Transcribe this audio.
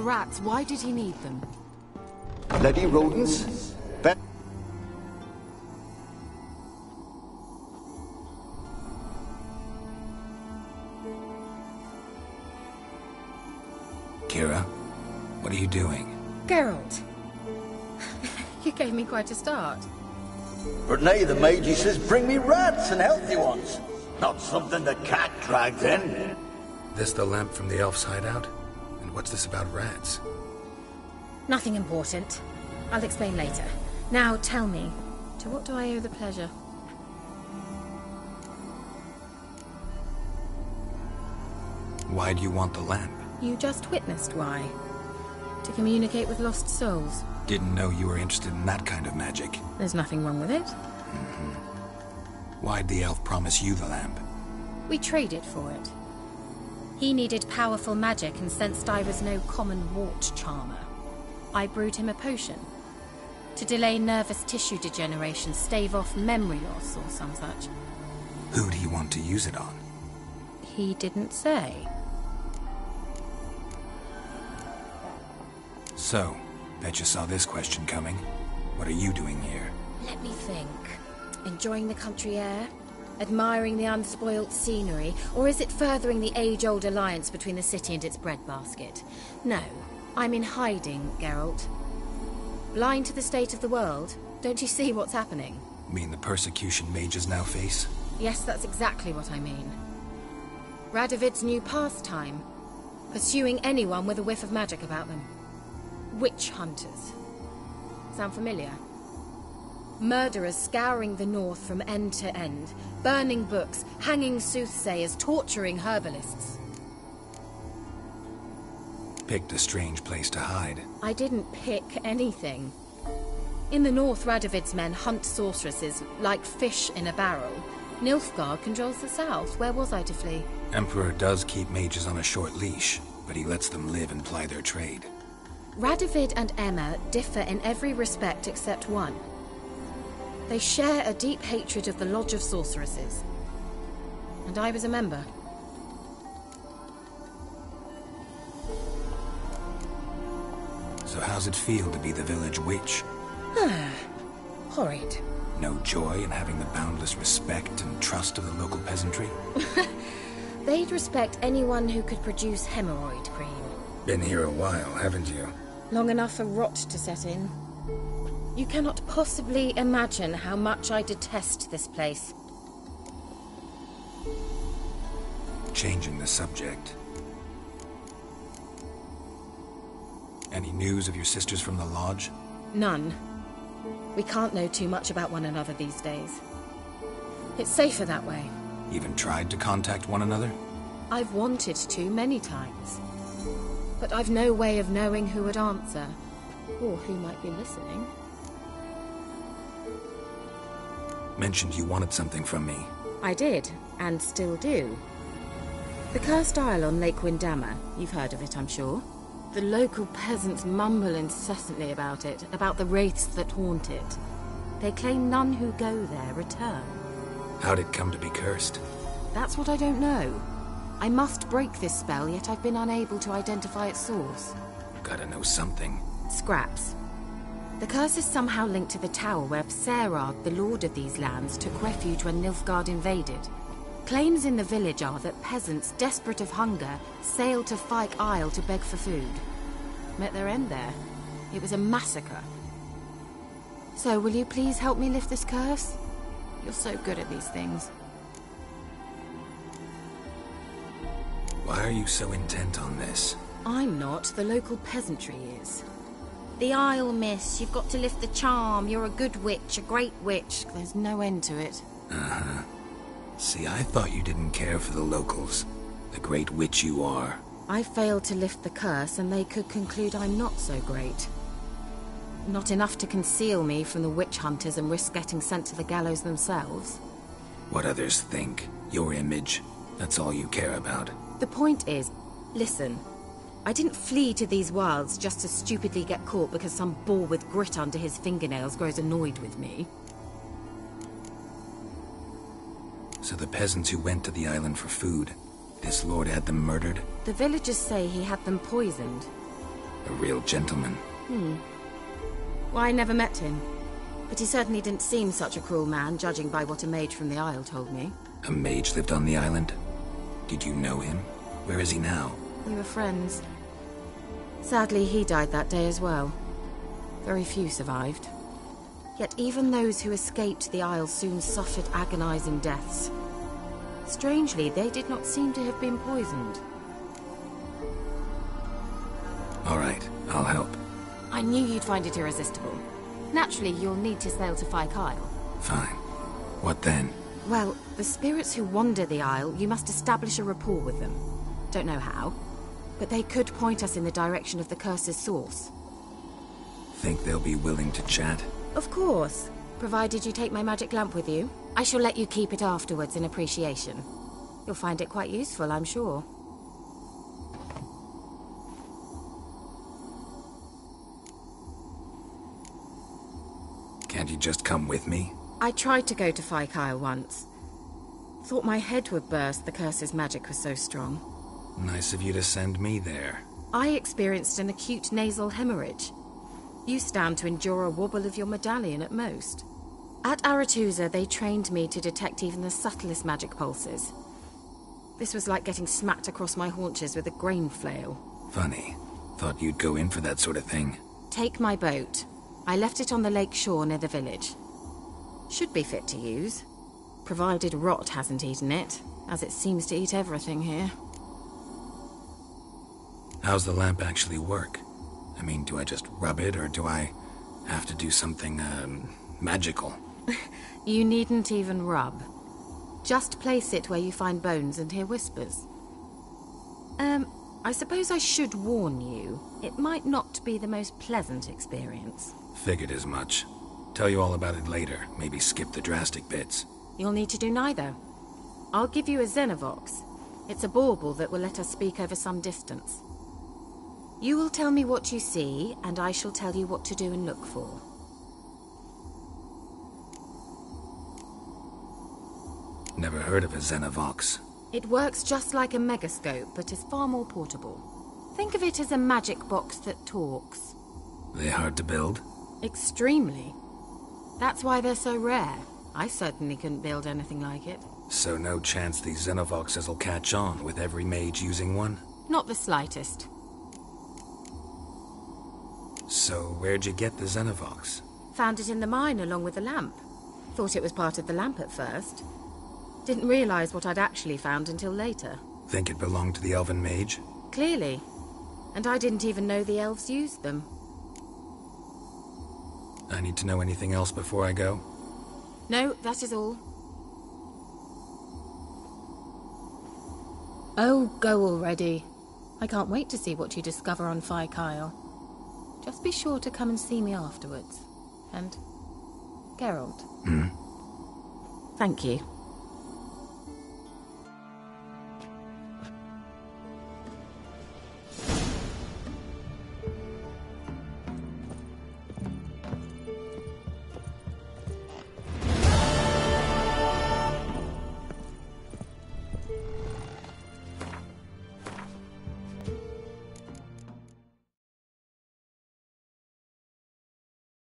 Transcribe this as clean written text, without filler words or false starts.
rats, why did he need them? Bloody rodents. Kiera, what are you doing? Geralt. You gave me quite a start. But now the mage says bring me rats and healthy ones. Not something the cat dragged in. This the lamp from the elf's hideout? And what's this about rats? Nothing important. I'll explain later. Now tell me, to what do I owe the pleasure? Why do you want the lamp? You just witnessed why. To communicate with lost souls. Didn't know you were interested in that kind of magic. There's nothing wrong with it. Why'd the elf promise you the lamp? We traded for it. He needed powerful magic and sensed I was no common wart charmer. I brewed him a potion. To delay nervous tissue degeneration, stave off memory loss or some such. Who'd he want to use it on? He didn't say. So, bet you saw this question coming. What are you doing here? Let me think. Enjoying the country air? Admiring the unspoilt scenery? Or is it furthering the age-old alliance between the city and its breadbasket? No, I'm in hiding, Geralt. Blind to the state of the world? Don't you see what's happening? Mean the persecution mages now face? Yes, that's exactly what I mean. Radovid's new pastime. Pursuing anyone with a whiff of magic about them. Witch hunters. Sound familiar? Murderers scouring the north from end to end, burning books, hanging soothsayers, torturing herbalists. Picked a strange place to hide. I didn't pick anything. In the north, Radovid's men hunt sorceresses like fish in a barrel. Nilfgaard controls the south. Where was I to flee? Emperor does keep mages on a short leash, but he lets them live and ply their trade. Radovid and Emma differ in every respect except one. They share a deep hatred of the Lodge of Sorceresses. And I was a member. So how's it feel to be the village witch? Horrid. No joy in having the boundless respect and trust of the local peasantry? They'd respect anyone who could produce hemorrhoid cream. Been here a while, haven't you? Long enough for rot to set in. You cannot possibly imagine how much I detest this place. Changing the subject. Any news of your sisters from the lodge? None. We can't know too much about one another these days. It's safer that way. Even tried to contact one another? I've wanted to many times. But I've no way of knowing who would answer. Or who might be listening. Mentioned you wanted something from me. I did, and still do. The cursed isle on Lake Windammer. You've heard of it, I'm sure. The local peasants mumble incessantly about it, about the wraiths that haunt it. They claim none who go there return. How'd it come to be cursed? That's what I don't know. I must break this spell, yet I've been unable to identify its source. Gotta know something. Scraps. The curse is somehow linked to the tower where Serard, the lord of these lands, took refuge when Nilfgaard invaded. Claims in the village are that peasants, desperate of hunger, sailed to Fyke Isle to beg for food. Met their end there. It was a massacre. So, will you please help me lift this curse? You're so good at these things. Why are you so intent on this? I'm not. The local peasantry is. The Isle, miss. You've got to lift the charm. You're a good witch, a great witch. There's no end to it. Uh-huh. See, I thought you didn't care for the locals. The great witch you are. I failed to lift the curse, and they could conclude I'm not so great. Not enough to conceal me from the witch hunters and risk getting sent to the gallows themselves. What others think. Your image. That's all you care about. The point is, listen. I didn't flee to these wilds just to stupidly get caught because some boar with grit under his fingernails grows annoyed with me. So the peasants who went to the island for food, this lord had them murdered? The villagers say he had them poisoned. A real gentleman. Well, I never met him. But he certainly didn't seem such a cruel man, judging by what a mage from the Isle told me. A mage lived on the island? Did you know him? Where is he now? We were friends. Sadly, he died that day as well. Very few survived. Yet even those who escaped the Isle soon suffered agonizing deaths. Strangely, they did not seem to have been poisoned. All right, I'll help. I knew you'd find it irresistible. Naturally, you'll need to sail to Kyle. Fine. What then? Well, the spirits who wander the Isle, you must establish a rapport with them. Don't know how, but they could point us in the direction of the curse's source. Think they'll be willing to chat? Of course, provided you take my magic lamp with you. I shall let you keep it afterwards in appreciation. You'll find it quite useful, I'm sure. Can't you just come with me? I tried to go to Kyle once. Thought my head would burst, the curse's magic was so strong. Nice of you to send me there. I experienced an acute nasal hemorrhage. You stand to endure a wobble of your medallion at most. At Aretusa, they trained me to detect even the subtlest magic pulses. This was like getting smacked across my haunches with a grain flail. Funny. Thought you'd go in for that sort of thing. Take my boat. I left it on the lake shore near the village. Should be fit to use, provided rot hasn't eaten it, as it seems to eat everything here. How's the lamp actually work? I mean, do I just rub it, or do I have to do something, magical? You needn't even rub. Just place it where you find bones and hear whispers. I suppose I should warn you, it might not be the most pleasant experience. Figured as much. Tell you all about it later, maybe skip the drastic bits. You'll need to do neither. I'll give you a Xenovox. It's a bauble that will let us speak over some distance. You will tell me what you see, and I shall tell you what to do and look for. Never heard of a Xenovox. It works just like a megascope, but is far more portable. Think of it as a magic box that talks. They hard to build? Extremely. That's why they're so rare. I certainly couldn't build anything like it. So no chance these Xenovoxes will catch on with every mage using one? Not the slightest. So where'd you get the Xenovox? Found it in the mine along with the lamp. Thought it was part of the lamp at first. Didn't realize what I'd actually found until later. Think it belonged to the elven mage? Clearly. And I didn't even know the elves used them. I need to know anything else before I go? No, that is all. Oh, go already. I can't wait to see what you discover on Kyle. Just be sure to come and see me afterwards. And Geralt. Hmm? Thank you.